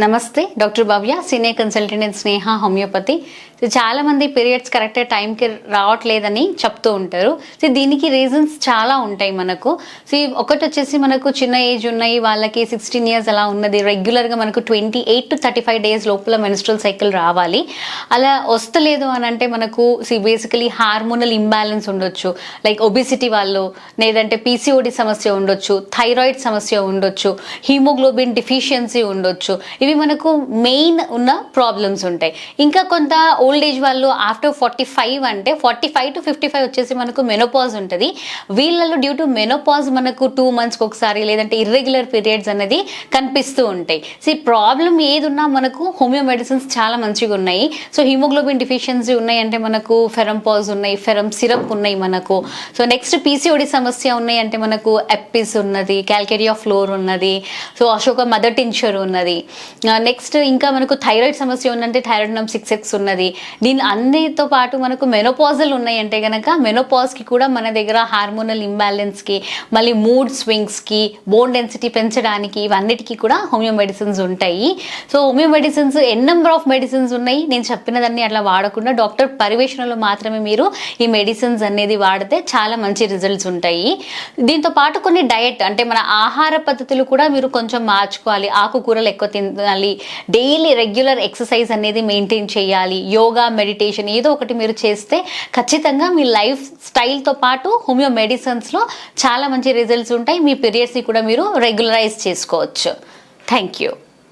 నమస్తే, doctor Bhavya, senior consultant in Sneha homeopathy. So చాలా మంది పీరియడ్స్ కరెక్ట్ టైంకి రావట్లేదని చెప్తూ ఉంటారు. సో దీనికి రీజన్స్ చాలా ఉంటాయి మనకు. సో ఒకటి వచ్చేసి మనకు చిన్న ఏజ్ ఉన్నాయి వాళ్ళకి 16 years అలా ఉన్నది, రెగ్యులర్గా మనకు 28 to 35 days లోపల మెన్స్ట్రల్ సైకిల్ రావాలి. అలా వస్తలేదు అని అంటే మనకు బేసికలీ హార్మోనల్ ఇంబ్యాలెన్స్ ఉండొచ్చు, లైక్ ఒబిసిటీ వాళ్ళు, లేదంటే పీసీఓడి సమస్య ఉండొచ్చు, థైరాయిడ్ సమస్య ఉండొచ్చు, హీమోగ్లోబిన్ డిఫిషియన్సీ ఉండొచ్చు. ఇవి మనకు మెయిన్ ఉన్న ప్రాబ్లమ్స్ ఉంటాయి. ఇంకా కొంత ఓల్డ్ ఏజ్ వాళ్ళు ఆఫ్టర్ 45 అంటే 45 to 55 వచ్చేసి మనకు మెనోపాజ్ ఉంటుంది. వీళ్ళలో డ్యూ టు మెనోపాజ్ మనకు 2 months ఒకసారి లేదంటే ఇర్రెగ్యులర్ పీరియడ్స్ అనేది కనిపిస్తూ ఉంటాయి. సో ఈ ప్రాబ్లం ఏది ఉన్నా మనకు హోమియో మెడిసిన్స్ చాలా మంచిగా ఉన్నాయి. సో హిమోగ్లోబిన్ డిఫిషియన్సీ ఉన్నాయి అంటే మనకు ఫెరంపాజ్ ఉన్నాయి, ఫెరం సిరప్ ఉన్నాయి మనకు. సో నెక్స్ట్ పీసీఓడి సమస్య ఉన్నాయి అంటే మనకు ఎప్పిస్ ఉన్నది, క్యాల్కేరియా ఫ్లోర్ ఉన్నది, సో అశోక మదర్ టించర్ ఉన్నది. నెక్స్ట్ ఇంకా మనకు థైరాయిడ్ సమస్య ఉందంటే థైరాయిడ్ 6X ఉన్నది. దీని అన్నిటితో పాటు మనకు మెనోపాజల్ ఉన్నాయి అంటే కనుక మెనోపాజ్కి కూడా మన దగ్గర హార్మోనల్ ఇంబ్యాలెన్స్కి, మళ్ళీ మూడ్ స్వింగ్స్కి, బోన్ డెన్సిటీ పెంచడానికి, ఇవన్నిటికీ కూడా హోమియో మెడిసిన్స్ ఉంటాయి. So homeo medicines number of medicines ఉన్నాయి. నేను చెప్పినదాన్ని అట్లా వాడకుండా డాక్టర్ పర్యవేక్షణలో మాత్రమే మీరు ఈ మెడిసిన్స్ అనేది వాడితే చాలా మంచి రిజల్ట్స్ ఉంటాయి. దీంతో పాటు కొన్ని డయట్ అంటే మన ఆహార పద్ధతులు కూడా మీరు కొంచెం మార్చుకోవాలి. ఆకుకూరలు ఎక్కువ తినాలి, డైలీ రెగ్యులర్ ఎక్సర్సైజ్ అనేది మెయింటైన్ చేయాలి, యోగా, మెడిటేషన్ ఏదో ఒకటి మీరు చేస్తే ఖచ్చితంగా మీ లైఫ్ స్టైల్తో పాటు హోమియో మెడిసిన్స్లో చాలా మంచి రిజల్ట్స్ ఉంటాయి. మీ పీరియడ్స్ని కూడా మీరు రెగ్యులరైజ్ చేసుకోవచ్చు. Thank you.